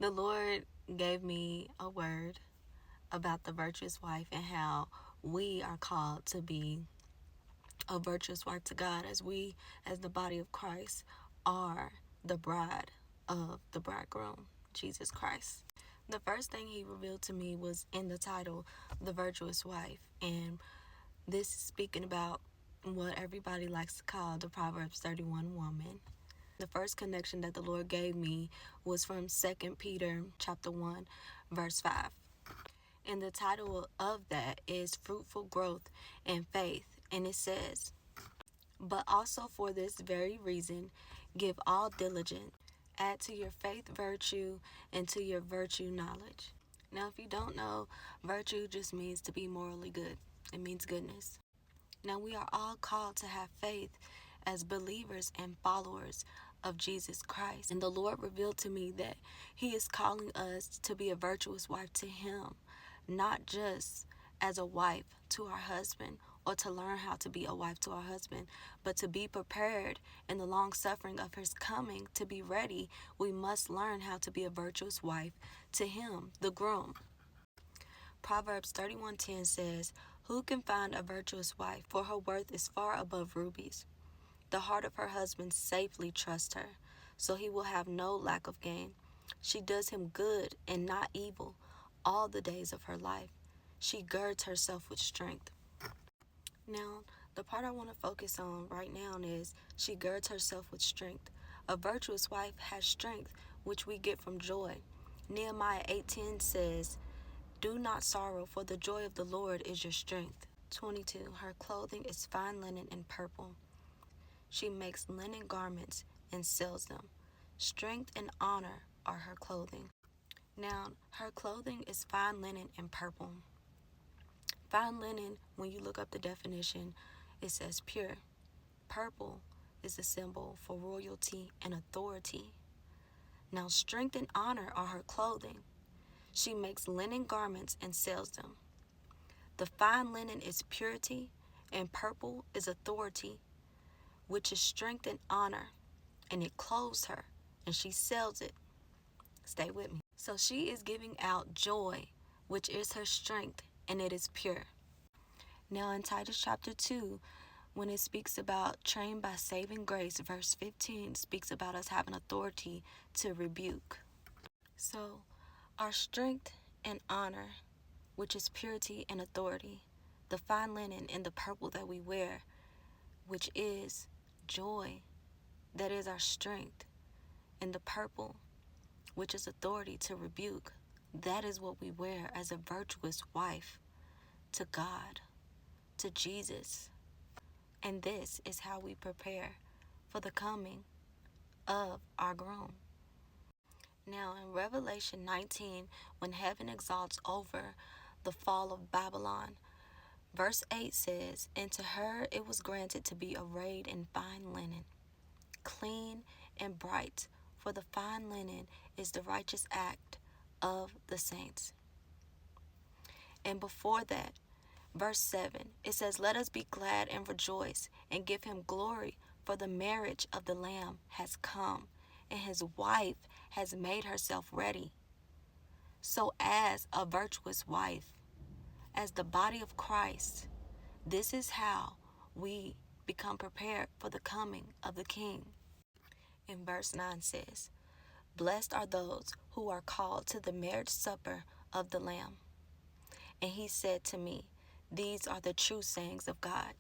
The Lord gave me a word about the virtuous wife and how we are called to be a virtuous wife to God, as we, as the body of Christ, are the bride of the bridegroom, Jesus Christ. The first thing he revealed to me was in the title, The Virtuous Wife. And this is speaking about what everybody likes to call the Proverbs 31 woman. The first connection that the Lord gave me was from 2 Peter chapter 1, verse 5. And the title of that is Fruitful Growth in Faith. And it says, but also for this very reason, give all diligence, add to your faith virtue, and to your virtue knowledge. Now, if you don't know, virtue just means to be morally good. It means goodness. Now, we are all called to have faith as believers and followers of Jesus Christ. And the Lord revealed to me that he is calling us to be a virtuous wife to him, not just as a wife to our husband or to learn how to be a wife to our husband, but to be prepared in the long suffering of his coming. To be ready, we must learn how to be a virtuous wife to him, the groom. Proverbs 31:10 says, who can find a virtuous wife? For her worth is far above rubies. The heart of her husband safely trusts her, so he will have no lack of gain. She does him good and not evil all the days of her life. She girds herself with strength. Now, the part I want to focus on right now is she girds herself with strength. A virtuous wife has strength, which we get from joy. Nehemiah 8:10 says, do not sorrow, for the joy of the Lord is your strength. 22. Her clothing is fine linen and purple. She makes linen garments and sells them. Strength and honor are her clothing. Now, her clothing is fine linen and purple. Fine linen, when you look up the definition, it says pure. Purple is a symbol for royalty and authority. Now, strength and honor are her clothing. She makes linen garments and sells them. The fine linen is purity, and purple is authority, which is strength and honor, and it clothes her, and she sells it. Stay with me. So she is giving out joy, which is her strength, and it is pure. Now in Titus chapter 2, when it speaks about trained by saving grace, verse 15 speaks about us having authority to rebuke. So our strength and honor, which is purity and authority, the fine linen and the purple that we wear, which is joy, that is our strength, and the purple, which is authority to rebuke, that is what we wear as a virtuous wife to God, to Jesus. And this is how we prepare for the coming of our groom. Now in Revelation 19, when heaven exalts over the fall of Babylon, verse 8 says, and to her it was granted to be arrayed in fine linen, clean and bright, for the fine linen is the righteous act of the saints. And before that, verse 7, it says, let us be glad and rejoice and give him glory, for the marriage of the Lamb has come, and his wife has made herself ready. So as a virtuous wife, as the body of Christ, this is how we become prepared for the coming of the King. And verse 9 says, blessed are those who are called to the marriage supper of the Lamb. And he said to me, these are the true sayings of God.